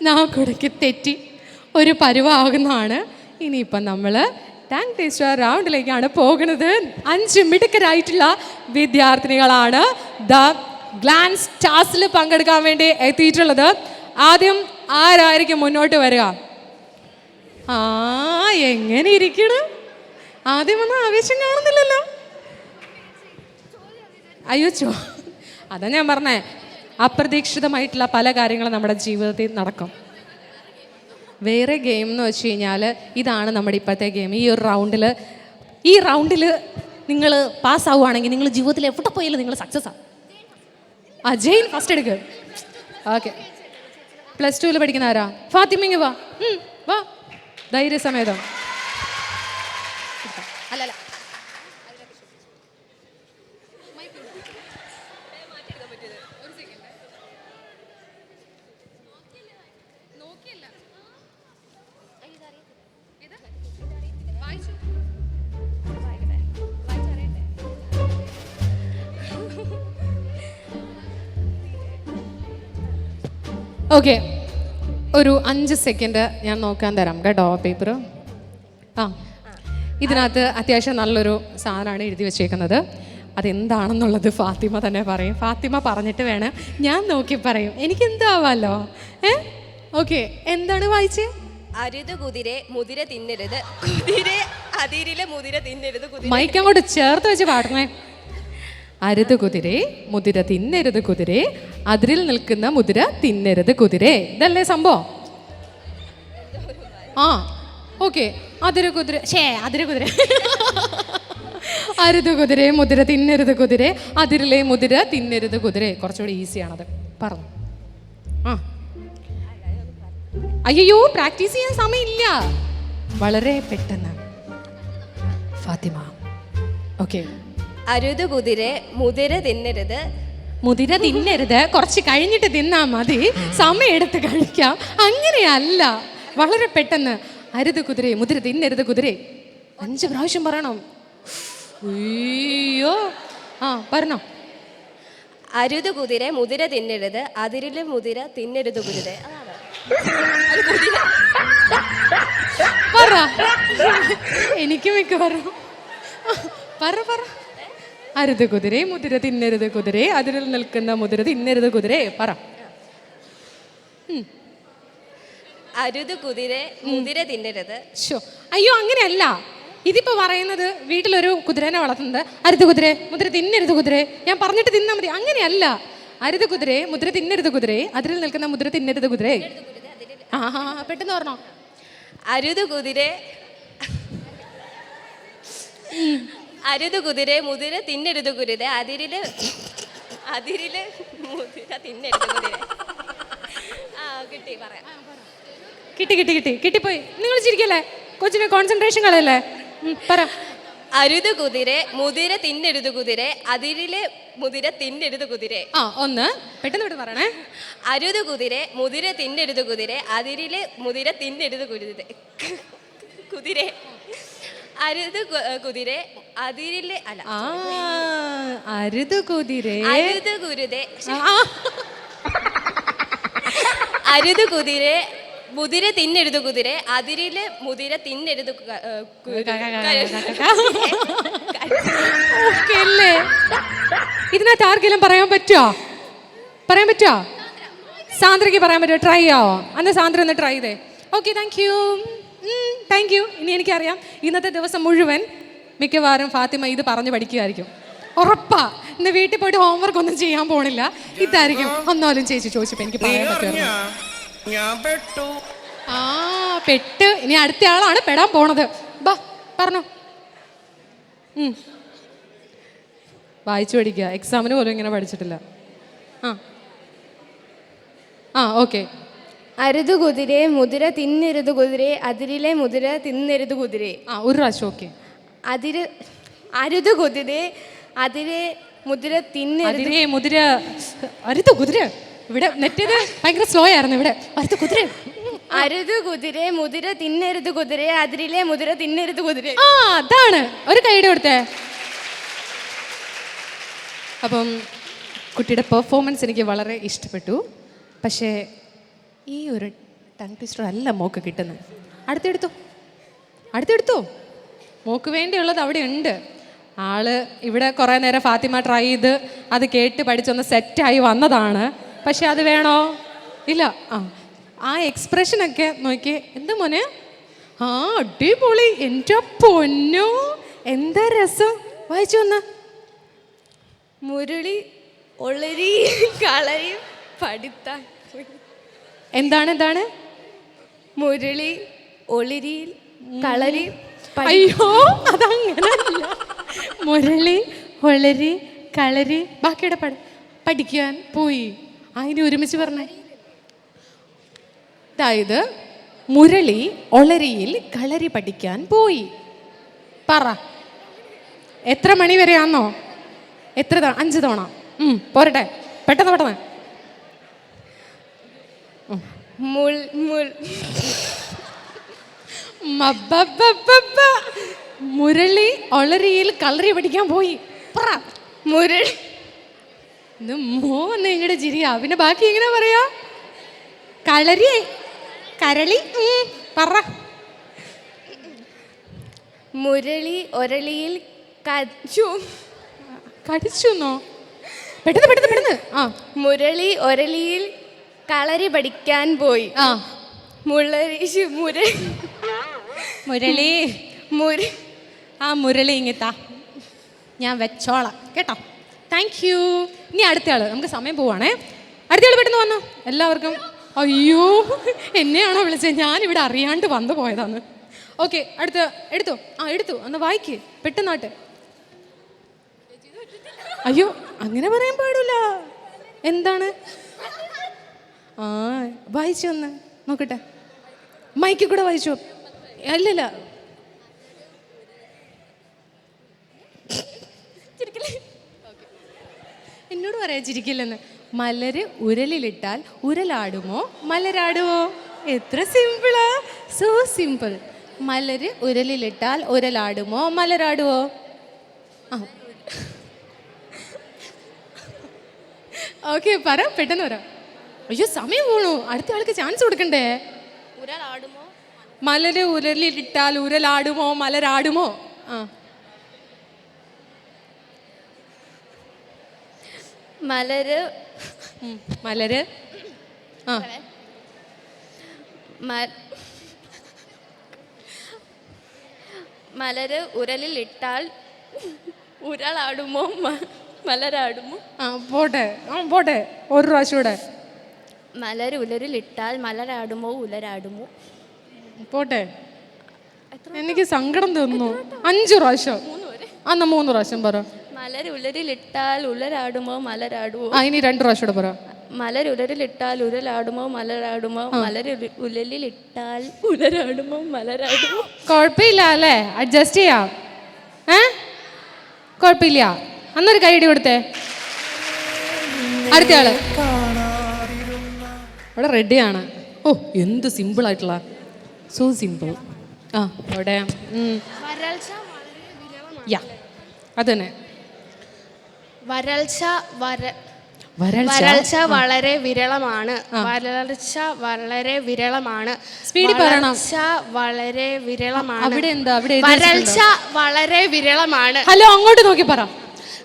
നാക്കുടക്ക് തെറ്റി ഒരു പരുവാകുന്നതാണ്. ഇനിയിപ്പം നമ്മൾ ടങ് ട്വിസ്റ്റർ റൗണ്ടിലേക്കാണ് പോകുന്നത്. 5 മിടുക്കരായിട്ടുള്ള വിദ്യാർത്ഥിനികളാണ് ദ ഗ്ലാൻസ് സ്റ്റാർസിൽ പങ്കെടുക്കാൻ വേണ്ടി എത്തിയിട്ടുള്ളത്. ആദ്യം ആരായിരിക്കും മുന്നോട്ട് വരിക? എങ്ങനെ ഇരിക്കണം? ആദ്യം ഒന്നും ആവേശം കാണുന്നില്ലല്ലോ. അയ്യോ, അതാ ഞാൻ പറഞ്ഞേ, അപ്രതീക്ഷിതമായിട്ടുള്ള പല കാര്യങ്ങളും നമ്മുടെ ജീവിതത്തിൽ നടക്കും. വേറെ ഗെയിം എന്ന് വെച്ച് കഴിഞ്ഞാൽ ഇതാണ് നമ്മുടെ ഇപ്പോഴത്തെ ഗെയിം. ഈ റൗണ്ടിൽ നിങ്ങൾ പാസ്സാവുകയാണെങ്കിൽ നിങ്ങൾ ജീവിതത്തിൽ എവിടെ പോയാലും നിങ്ങൾ സക്സസ് ആവും. ജെയിൻ ഫസ്റ്റ് എടുക്കുക. ഓക്കെ, +2 പഠിക്കുന്ന ആരാ? ഫാത്തിമ, വാ ധൈര്യസമേതം. അല്ലല്ല, ഓക്കെ, ഒരു 5 സെക്കൻഡ് ഞാൻ നോക്കാൻ തരാം കേട്ടോ പേപ്പർ. ഇതിനകത്ത് അത്യാവശ്യം നല്ലൊരു സാധനമാണ് എഴുതി വെച്ചേക്കുന്നത്. അതെന്താണെന്നുള്ളത് ഫാത്തിമ തന്നെ പറയും. ഫാത്തിമ പറഞ്ഞിട്ട് വേണം ഞാൻ നോക്കി പറയും. എനിക്കെന്താവാലോ. ഓക്കെ, എന്താണ് വായിച്ചേ? അരുത് കുതിരെ മുതിര തിന്നരുത്, കുതിരെ അതിരിലെ മുതിര തിന്നരുത്. മൈക്ക് അങ്ങോട്ട് ചേർത്ത് വെച്ച് പാടണേ. അരുത് കുതിരെ മുതിര തിന്നരുത് കുതിരെ, അതിരിൽ നിൽക്കുന്ന മുതിര തിന്നരുത് കുതിരെ. ഇതല്ലേ സംഭവം? ഓക്കെ, അതിര് കുതിര അരുത് കുതിരെ മുതിര തിന്നരുത് കുതിരെ, അതിരിലെ മുതിര തിന്നരുത് കുതിരെ. കുറച്ചുകൂടി ഈസിയാണത്. പറഞ്ഞു. അയ്യോ, പ്രാക്ടീസ് ചെയ്യാൻ സമയമില്ല, വളരെ പെട്ടെന്ന്. ഫാത്തിമ, ഓക്കെ. അരുത് കുതിരെ മുതിര തിന്നരുത്. മുതിര തിന്നരുത്, കുറച്ച് കഴിഞ്ഞിട്ട് തിന്നാ മതി, സമയം എടുത്ത് കഴിക്കാം. അങ്ങനെയല്ല, വളരെ പെട്ടെന്ന്. അരുത് കുതിരെ മുതിര തിന്നരുത് കുതിരെ. 5 പ്രാവശ്യം പറയണം. അയ്യോ, പറഞ്ഞോ. അരുത് കുതിരെ മുതിര തിന്നരുത്, അതിരിലെ മുതിര തിന്നരുത് കുതിരെ. പറ, എനിക്ക് മിക്കവാറും പറ. അരുത് കുതിരെ മുതിര തിന്നരുത് കുതിരെ, അതിരിൽ നിൽക്കുന്ന മുതിര തിന്നരുത് കുതിരെ. പറ. അരുത് കുതിരെ മുതിര തിന്നരുത്. അയ്യോ, അങ്ങനെയല്ല. ഇതിപ്പോ പറയുന്നത് വീട്ടിലൊരു കുതിരനെ വളർത്തുന്നത്. അരുത് കുതിരെ മുതിര തിന്നരുത് കുതിരെ, ഞാൻ പറഞ്ഞിട്ട് തിന്നാ മതി. അങ്ങനെയല്ല. അരുത് കുതിരെ മുതിര തിന്നരുത് കുതിരെ, അതിരിൽ നിൽക്കുന്ന മുതിര തിന്നരുത് കുതിരെ. പെട്ടെന്ന് പറഞ്ഞോ. അരുത് കുതിരെ അരുത് കുതിരെ മുതിര തിന്നരുത് കുരുതെ അതിരില് മുതിര തിന്നരുത് കുതിരെ. ആ കിട്ടി, പറയാം. കിട്ടിപ്പോയി. നിങ്ങൾ ചിരിക്കല്ലേ, കൊച്ചിന് കോൺസെൻട്രേഷൻ കളയല്ലേ. പറ. അരുത് കുതിരെ മുതിര തിന്നരുത് കുതിരെ അതിരില് മുതിര തിന്നരുത് കുതിരെ. ഒന്ന് പെട്ടെന്ന് പറയണേ. അരുത് കുതിരെ മുതിര തിന്നരുത് കുതിരെ അതിരില് മുതിര തിന്നരുത് കുരുതെ കുതിരെ. അരുത് കുതിരെ അതിരില് അല്ല അരുത് കുതിരെ അരുത് കുരുതെ അരുത് കുതിരെ മുതിര തിന്നരുത് കുതിരെ അതിരില് മുതിര തിന്നരുത് അല്ലേ. ഇതിനകത്ത് ആർക്കെങ്കിലും പറയാൻ പറ്റുമോ? സാന്ദ്രയ്ക്ക് പറയാൻ പറ്റുമോ? ട്രൈ ചെയ്യാവോ? അന്ന് സാന്ദ്ര ഒന്ന് ട്രൈ ചെയ്തേ. Okay, thank you. ഇനി എനിക്കറിയാം ഇന്നത്തെ ദിവസം മുഴുവൻ മിക്കവാറും ഫാത്തിമ ഇത് പറഞ്ഞു പഠിക്കുകയായിരിക്കും, ഉറപ്പാ. ഇന്ന് വീട്ടിൽ പോയിട്ട് ഹോംവർക്ക് ഒന്നും ചെയ്യാൻ പോണില്ല. ഇതായിരിക്കും ഒന്നാലും ചേച്ചി ചോദിച്ചപ്പോ എനിക്ക് പറയാൻ പറ്റുമോ? പെട്ട്. ഇനി അടുത്ത ആളാണ് പെടാൻ പോണത്. ബാ പറഞ്ഞോ. വായിച്ചു പഠിക്കുക. എക്സാമിന് പോലും ഇങ്ങനെ പഠിച്ചിട്ടില്ല. ഓക്കെ. അരുത് കുതിരെ മുതിര തിന്നരുത് കുതിരെ അതിരിലെ മുതിര തിന്നരുത് കുതിരെ. ഒരു പ്രാവശ്യം. ഓക്കെ. അരുത് കുതിരെ അതിരെ മുതിര തിന്നരുത് മുതിര. അരുത് കുതിര. ഇവിടെ നെറ്റിത് ഭയങ്കര സ്ലോ ആയിരുന്നു. ഇവിടെ അരുത് കുതിര. അരുത് കുതിരെ മുതിര തിന്നരുത് കുതിരെ അതിരിലെ മുതിര തിന്നരുത് കുതിരെ. അതാണ്. ഒരു കൈയുടെ കൊടുത്തേ. അപ്പം കുട്ടിയുടെ പെർഫോമൻസ് എനിക്ക് വളരെ ഇഷ്ടപ്പെട്ടു. പക്ഷേ ഈ ഒരു ടങ് ട്വിസ്റ്റർ അല്ല മോക്ക് കിട്ടുന്നത്. അടുത്തെടുത്തോ. മോക്ക് വേണ്ടിയുള്ളത് അവിടെ ഉണ്ട്. ആള് ഇവിടെ കുറേ നേരം ഫാത്തിമ ട്രൈ ചെയ്ത് അത് കേട്ട് പഠിച്ചൊന്ന് സെറ്റായി വന്നതാണ്. പക്ഷെ അത് വേണോ? ഇല്ല. ആ എക്സ്പ്രഷനൊക്കെ നോക്കിയേ. എന്താ മോനെ? അടിപൊളി. എൻ്റെ പൊന്നോ, എന്താ രസം. വായിച്ചു വന്ന മുരളി ഒളരി കളരി പഠിത്താൻ. എന്താണ്? മുരളി ഒളിരി കളരി. അയ്യോ, അതങ്ങനല്ല. മുരളി ഒളരി കളരി ബാക്കിയുടെ പഠിക്കാൻ പോയി. അതിന് ഒരുമിച്ച് പറഞ്ഞേ. അതായത് മുരളി ഒളരിയിൽ കളരി പഠിക്കാൻ പോയി. പറ. എത്ര മണി വരെയാന്നോ? എത്ര തവണ? 5 തവണ. പോരട്ടെ, പെട്ടെന്ന്. മുരളി ഒളരിയിൽ കളരി പഠിക്കാൻ പോയി. പറ. മുരളി. ഇത് മോന്ന് ഇങ്ങടെ ചിരിയാ. പിന്നെ ബാക്കി എങ്ങനെ പറയാ? കരളി. പറ. മുരളി ഒരളിയിൽ കടിച്ചോ? പെട്ടെന്ന്. മുരളി ഒരളിയിൽ കളരി പഠിക്കാൻ പോയി. മുരളി ഇങ്ങത്താ, ഞാൻ വെച്ചോളാം കേട്ടോ. Thank you. ഇനി അടുത്ത ആള്. നമുക്ക് സമയം പോവാണേ. അടുത്ത ആള് പെട്ടെന്ന് വന്നോ. എല്ലാവർക്കും. അയ്യോ, എന്നെയാണോ വിളിച്ചത്? ഞാനിവിടെ അറിയാണ്ട് വന്നു പോയതാണ്. ഓക്കെ, അടുത്ത എടുത്തു. ഒന്ന് വായിക്ക് പെട്ടെന്നാട്ടെ. അയ്യോ, അങ്ങനെ പറയാൻ പാടില്ല. എന്താണ്? വായിച്ചു ഒന്ന് നോക്കട്ടെ. മൈക്കിൽ കൂടെ വായിച്ചു. അല്ലല്ല, എന്നോട് പറയാ ചിരിക്കില്ലെന്ന്. മലര് ഉരലിലിട്ടാൽ ഉരലാടുമോ മലരാടുമോ? എത്ര സിമ്പിളാ. So simple. മലര് ഉരലിലിട്ടാൽ ഉരലാടുമോ മലരാടുമോ? ഓക്കെ, പറ. പെട്ടെന്ന് പറ. അയ്യോ, സമയം പോണു. അടുത്ത ആൾക്ക് ചാൻസ് കൊടുക്കണ്ടേ? മലര് ഉരലിലിട്ടാൽ ഉരലാടുമോ മലരാടുമോ? മലര് മലര് ഉരലിൽ ഇട്ടാൽ ഉരലാടുമോ മലരാടുമോ? പോട്ടെ. ഒരു പ്രാവശ്യം കൂടെ. മലര് ഉലരിൽ ഇട്ടാൽ മലരാടുമോ ഉലരാടുമോ? പോട്ടെ. എനിക്ക് സങ്കടം തോന്നുന്നു. 5 പ്രാവശ്യം. അന്ന് 3 പ്രാവശ്യം പറ. മലരുലരിലിട്ടാൽ ഉലരാടുമോ മലരാടുമോ. ഇനി 2 പ്രാവശ്യം കൂടെ പറ. മലരുലരിലിട്ടാൽ ഉരലാടുമോ മലരാടുമോ. ഉലലിലിട്ടാൽ ഉലരാടുമോ മലരാടുമോ. കുഴപ്പമില്ല അല്ലേ, അഡ്ജസ്റ്റ് ചെയ്യാം. കുഴപ്പമില്ല. അന്നൊരു കൈയടി കൊടുത്തേ. അടുത്ത ആള് ഇവിടെ റെഡിയാണ്. ഓ എന്ത് സിമ്പിൾ ആയിട്ടുള്ള, സോ സിമ്പിൾ. അവിടെ അത് തന്നെ. വരൾച്ച വരൾച്ച വളരെ വിരളമാണ്. വരൾച്ച വളരെ വിരളമാണ്. സ്പീഡിൽ പറയണം. വളരെ വിരളമാണ്. അവിടെ എന്താ, അവിടെ വരൾച്ച വളരെ വിരളമാണ്. ഹലോ, അങ്ങോട്ട് നോക്കി പറ.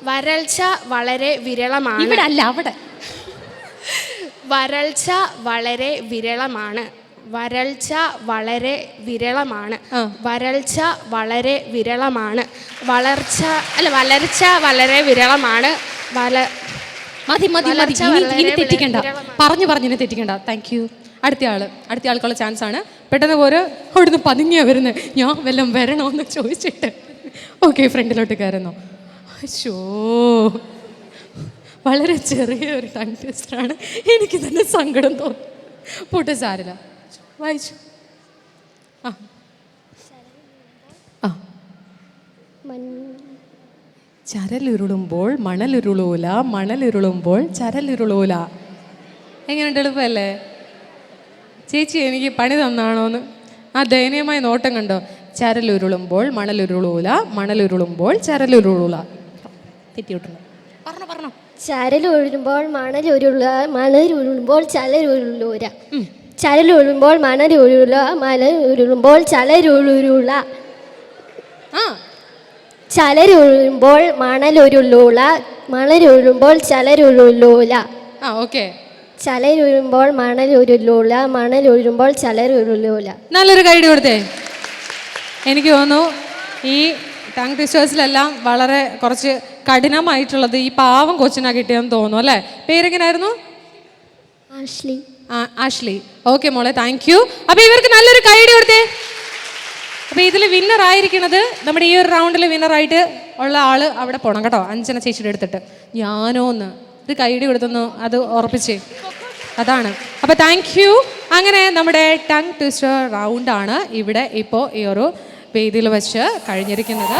വരൾച്ച വളരെ വിരളമാണ്. ഇവിടെ അല്ല, അവിടെ. വരൾച്ച വളരെ വിരളമാണ്. വരൾച്ച വളരെ വിരളമാണ്. വരൾച്ച വളരെ വിരളമാണ്. വരൾച്ച വളരെ വിരളമാണ്. മതി മതി മതി, ഇനി തെറ്റിക്കണ്ട, പറഞ്ഞു തെറ്റിക്കണ്ട. Thank you. അടുത്ത ആൾക്കുള്ള ചാൻസ് ആണ്. പെട്ടെന്ന് പോര്, അവിടുന്ന് പതുങ്ങിയാ വരുന്നത്. ഞാൻ വല്ലതും വരണോന്ന് ചോദിച്ചിട്ട്. ഓക്കെ, ഫ്രണ്ടിലോട്ട് കയറുന്നു. ഷോ, വളരെ ചെറിയൊരു ടങ് ട്വിസ്റ്ററാണ്. എനിക്ക് തന്നെ സങ്കടം തോന്നി. പോട്ടെ, സാരില്ല. വായിച്ചു. ചരലുരുളുമ്പോൾ മണലുരുളൂല, മണലുരുളുമ്പോൾ ചരലുരുളൂല. എങ്ങനെയുണ്ട്? എളുപ്പമല്ലേ ചേച്ചി? എനിക്ക് പണി തന്നാണോന്ന് ആ ദയനീയമായ നോട്ടം കണ്ടോ? ചരലുരുളുമ്പോൾ മണലുരുളൂല, മണലുരുളുമ്പോൾ ചരലുരുളൂല. തെറ്റിയിട്ടുണ്ട്. പറഞ്ഞോ. ചരലുരുളുമ്പോൾ മണലുരുളുമ്പോൾ ചരലുരുളൂല. ചരലുരുളുമ്പോൾ മണലുരുള, മണലുരുളുമ്പോൾ ചരലുരുള. ചലരുളുമ്പോൾ മണലുരുളൂല, മണലുരുളുമ്പോൾ ചലരുളൂല. ഓക്കെ. ചലരുളുമ്പോൾ മണലുരുളൂല, മണലുരുളുമ്പോൾ ചലരുളൂല. നല്ലൊരു ഗൈഡ് കൊടുത്തേ. എനിക്ക് തോന്നുന്നു ഈ ടങ് ട്വിസ്റ്റേഴ്സിലെല്ലാം വളരെ കുറച്ച് കഠിനമായിട്ടുള്ളത് ഈ പാവം കൊച്ചിനാ കിട്ടിയെന്ന് തോന്നുന്നു അല്ലേ? പേരെങ്ങനായിരുന്നു? ആഷ്ലി. ഓക്കെ മോളെ, താങ്ക് യു. അപ്പൊ ഇവർക്ക് നല്ലൊരു ഗൈഡ് കൊടുത്തേ. അപ്പോൾ ഇതിൽ വിന്നർ ആയിരിക്കുന്നത്, നമ്മുടെ ഈ ഒരു റൗണ്ടിൽ വിന്നറായിട്ട് ഉള്ള ആള് അവിടെ പോകണം കേട്ടോ. അഞ്ജന ചേച്ചിയുടെ എടുത്തിട്ട് ഞാനോന്ന് ഇത് കൈഡി കൊടുത്തൊന്ന് അത് ഉറപ്പിച്ചേ. അതാണ്. അപ്പോൾ താങ്ക് യു. അങ്ങനെ നമ്മുടെ ടങ് ട്വിസ്റ്റർ റൗണ്ടാണ് ഇവിടെ ഇപ്പോൾ ഈ ഒരു വേദിയിൽ വെച്ച് കഴിഞ്ഞിരിക്കുന്നത്.